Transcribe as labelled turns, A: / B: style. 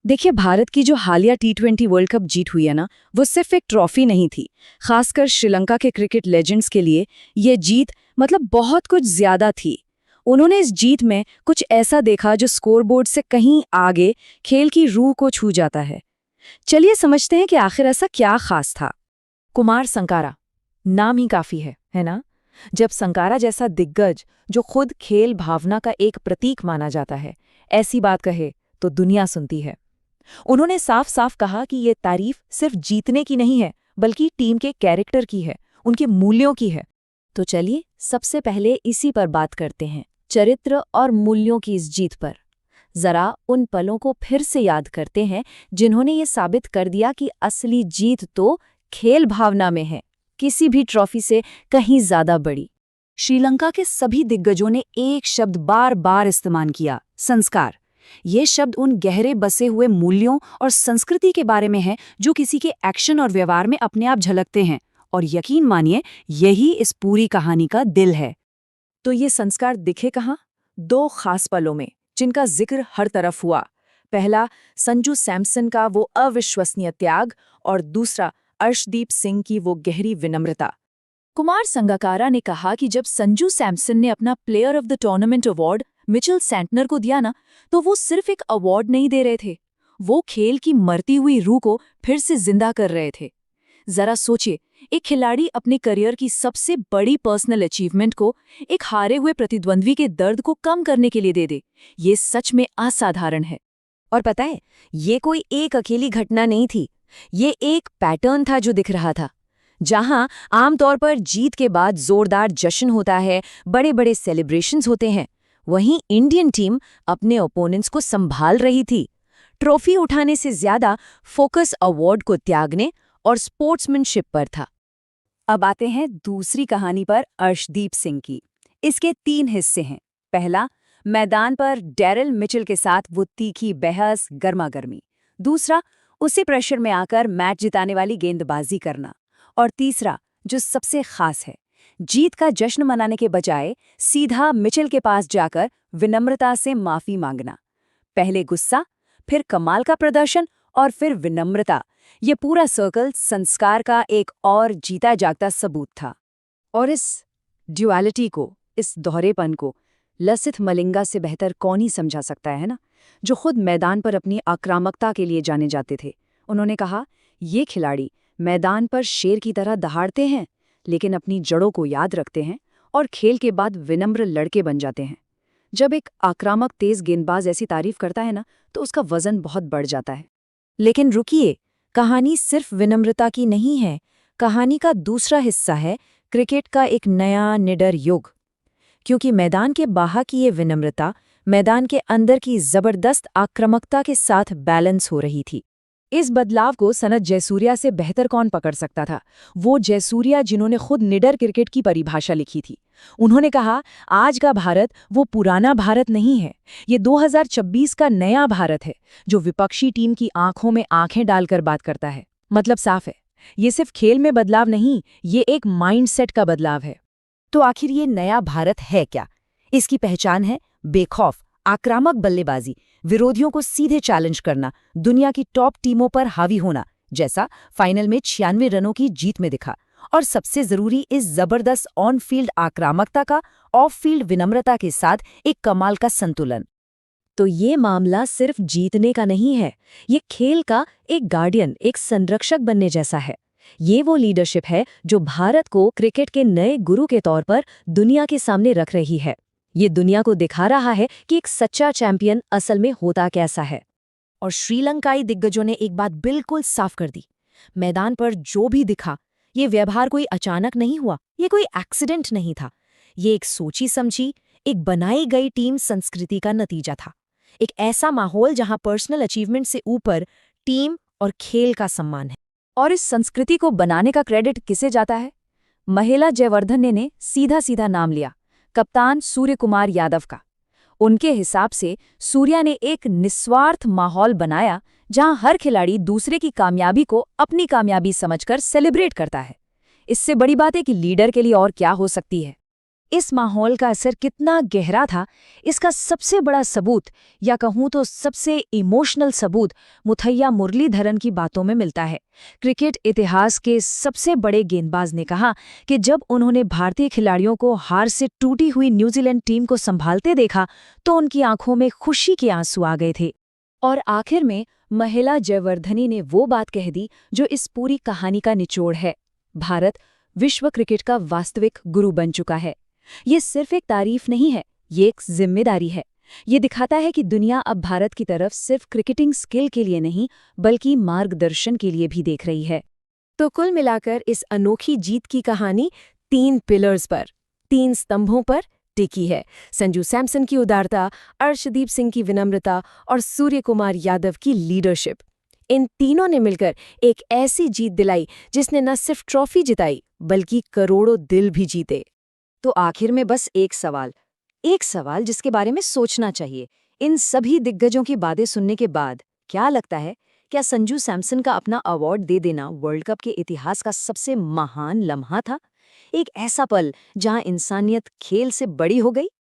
A: देखिए, भारत की जो हालिया टी20 वर्ल्ड कप जीत हुई है ना, वो सिर्फ एक ट्रॉफी नहीं थी। खासकर श्रीलंका के क्रिकेट लेजेंड्स के लिए ये जीत मतलब बहुत कुछ ज्यादा थी। उन्होंने इस जीत में कुछ ऐसा देखा जो स्कोरबोर्ड से कहीं आगे खेल की रूह को छू जाता है। चलिए समझते हैं कि आखिर ऐसा क्या खास था।
B: कुमार संकारा, नाम ही काफी है ना? जब संकारा जैसा दिग्गज, जो खुद खेल भावना का एक प्रतीक माना जाता है, ऐसी बात कहे तो दुनिया सुनती है। उन्होंने साफ साफ कहा कि ये तारीफ सिर्फ जीतने की नहीं है, बल्कि टीम के कैरेक्टर की है, उनके मूल्यों की है।
A: तो चलिए सबसे पहले इसी पर बात करते हैं, चरित्र और मूल्यों की इस जीत पर। जरा उन पलों को फिर से याद करते हैं जिन्होंने ये साबित कर दिया कि असली जीत तो खेल भावना में है, किसी भी ट्रॉफी से कहीं ज्यादा बड़ी। श्रीलंका के सभी दिग्गजों ने एक शब्द बार बार इस्तेमाल किया, संस्कार। ये शब्द उन गहरे बसे हुए मूल्यों और संस्कृति के बारे में है जो किसी के एक्शन और व्यवहार में अपने आप झलकते हैं, और यकीन मानिए यही इस पूरी कहानी का दिल है।
B: तो ये संस्कार दिखे कहाँ? दो खास पलों में, जिनका जिक्र हर तरफ हुआ। पहला, संजू सैमसन का वो अविश्वसनीय त्याग, और दूसरा, अर्शदीप सिंह की वो गहरी विनम्रता। कुमार संगकारा ने कहा कि जब संजू सैमसन ने अपना player of the tournament award Mitchell Santner को दिया ना, तो वो सिर्फ एक अवार्ड नहीं दे रहे थे, वो खेल की मरती हुई रूह को फिर से जिंदा कर रहे थे। जरा सोचिए, एक खिलाड़ी अपने करियर की सबसे बड़ी पर्सनल अचीवमेंट को एक हारे हुए प्रतिद्वंद्वी के दर्द को कम करने के लिए दे दे। ये सच में असाधारण है।
A: और पता है, ये कोई एक अकेली घटना नहीं थी, ये एक पैटर्न था जो दिख रहा था। जहां आमतौर पर जीत के बाद जोरदार जश्न होता है, बड़े बड़े सेलिब्रेशंस होते हैं, वहीं इंडियन टीम अपने ओपोनेंट्स को संभाल रही थी। ट्रॉफी उठाने से ज्यादा फोकस अवार्ड को त्यागने और स्पोर्ट्समैनशिप पर था। अब आते हैं दूसरी कहानी पर, अर्शदीप सिंह की। इसके 3 हिस्से हैं। पहला, मैदान पर डेरिल मिचेल के साथ वो तीखी बहस, गर्मागर्मी। दूसरा, उसी प्रेशर में आकर मैच जिताने वाली गेंदबाजी करना। और तीसरा, जो सबसे खास है, जीत का जश्न मनाने के बजाय सीधा मिचेल के पास जाकर विनम्रता से माफी मांगना। पहले गुस्सा, फिर कमाल का प्रदर्शन, और फिर विनम्रता। ये पूरा सर्कल संस्कार का एक और जीता जागता सबूत था। और इस ड्युअलिटी को, इस दोहरेपन को लसिथ मलिंगा से बेहतर कौन ही समझा सकता है ना, जो खुद मैदान पर अपनी आक्रामकता के लिए जाने जाते थे। उन्होंने कहा, ये खिलाड़ी मैदान पर शेर की तरह दहाड़ते हैं, लेकिन अपनी जड़ों को याद रखते हैं और खेल के बाद विनम्र लड़के बन जाते हैं। जब एक आक्रामक तेज गेंदबाज ऐसी तारीफ करता है ना, तो उसका वजन बहुत बढ़ जाता है। लेकिन रुकिए, कहानी सिर्फ विनम्रता की नहीं है। कहानी का दूसरा हिस्सा है क्रिकेट का एक नया निडर युग। क्योंकि मैदान के बाहर की ये विनम्रता मैदान के अंदर की जबरदस्त आक्रामकता के साथ बैलेंस हो रही थी। इस बदलाव को सनत जयसूर्या से बेहतर कौन पकड़ सकता था? वो जयसूर्या जिन्होंने खुद निडर क्रिकेट की परिभाषा लिखी थी। उन्होंने कहा, आज का भारत वो पुराना भारत नहीं है, ये 2026 का नया भारत है, जो विपक्षी टीम की आंखों में आंखें डालकर बात करता है। मतलब साफ है, ये सिर्फ खेल में बदलाव नहीं, ये एक माइंडसेट का बदलाव है। तो आखिर ये नया भारत है क्या? इसकी पहचान है बेखौफ, आक्रामक बल्लेबाजी, विरोधियों को सीधे चैलेंज करना, दुनिया की टॉप टीमों पर हावी होना, जैसा फाइनल में 96 रनों की जीत में दिखा। और सबसे जरूरी, इस जबरदस्त ऑन फील्ड आक्रामकता का ऑफ फील्ड विनम्रता के साथ एक कमाल का संतुलन। तो ये मामला सिर्फ जीतने का नहीं है, ये खेल का एक गार्डियन, एक संरक्षक बनने जैसा है। ये वो लीडरशिप है जो भारत को क्रिकेट के नए गुरु के तौर पर दुनिया के सामने रख रही है। ये दुनिया को दिखा रहा है कि एक सच्चा चैंपियन असल में होता कैसा है। और श्रीलंकाई दिग्गजों ने एक बात बिल्कुल साफ कर दी, मैदान पर जो भी दिखा, ये व्यवहार कोई अचानक नहीं हुआ, ये कोई एक्सीडेंट नहीं था। ये एक सोची समझी, एक बनाई गई टीम संस्कृति का नतीजा था। एक ऐसा माहौल जहां पर्सनल अचीवमेंट से ऊपर टीम और खेल का सम्मान है। और इस संस्कृति को बनाने का क्रेडिट किसे जाता है? महिला जयवर्धन ने सीधा सीधा नाम लिया, कप्तान सूर्य कुमार यादव का। उनके हिसाब से सूर्या ने एक निस्वार्थ माहौल बनाया जहां हर खिलाड़ी दूसरे की कामयाबी को अपनी कामयाबी समझकर सेलिब्रेट करता है। इससे बड़ी बात है कि लीडर के लिए और क्या हो सकती है। इस माहौल का असर कितना गहरा था, इसका सबसे बड़ा सबूत, या कहूँ तो सबसे इमोशनल सबूत, मुथैया मुरलीधरन की बातों में मिलता है। क्रिकेट इतिहास के सबसे बड़े गेंदबाज ने कहा कि जब उन्होंने भारतीय खिलाड़ियों को हार से टूटी हुई न्यूजीलैंड टीम को संभालते देखा तो उनकी आंखों में खुशी के आंसू आ गए थे। और आखिर में महिला जयवर्धनी ने वो बात कह दी जो इस पूरी कहानी का निचोड़ है। भारत विश्व क्रिकेट का वास्तविक गुरु बन चुका है। ये सिर्फ एक तारीफ नहीं है, ये एक जिम्मेदारी है। ये दिखाता है कि दुनिया अब भारत की तरफ सिर्फ क्रिकेटिंग स्किल के लिए नहीं, बल्कि मार्गदर्शन के लिए भी देख रही है।
B: तो कुल मिलाकर इस अनोखी जीत की कहानी 3 पिलर्स पर, 3 स्तंभों पर टिकी है। संजू सैमसन की उदारता, अर्शदीप सिंह की विनम्रता और सूर्य कुमार यादव की लीडरशिप। इन तीनों ने मिलकर एक ऐसी जीत दिलाई जिसने न सिर्फ ट्रॉफी जिताई बल्कि करोड़ों दिल भी जीते।
A: तो आखिर में बस एक सवाल जिसके बारे में सोचना चाहिए। इन सभी दिग्गजों की बातें सुनने के बाद क्या लगता है, क्या संजू सैमसन का अपना अवार्ड दे देना वर्ल्ड कप के इतिहास का सबसे महान लम्हा था? एक ऐसा पल जहां इंसानियत खेल से बड़ी हो गई?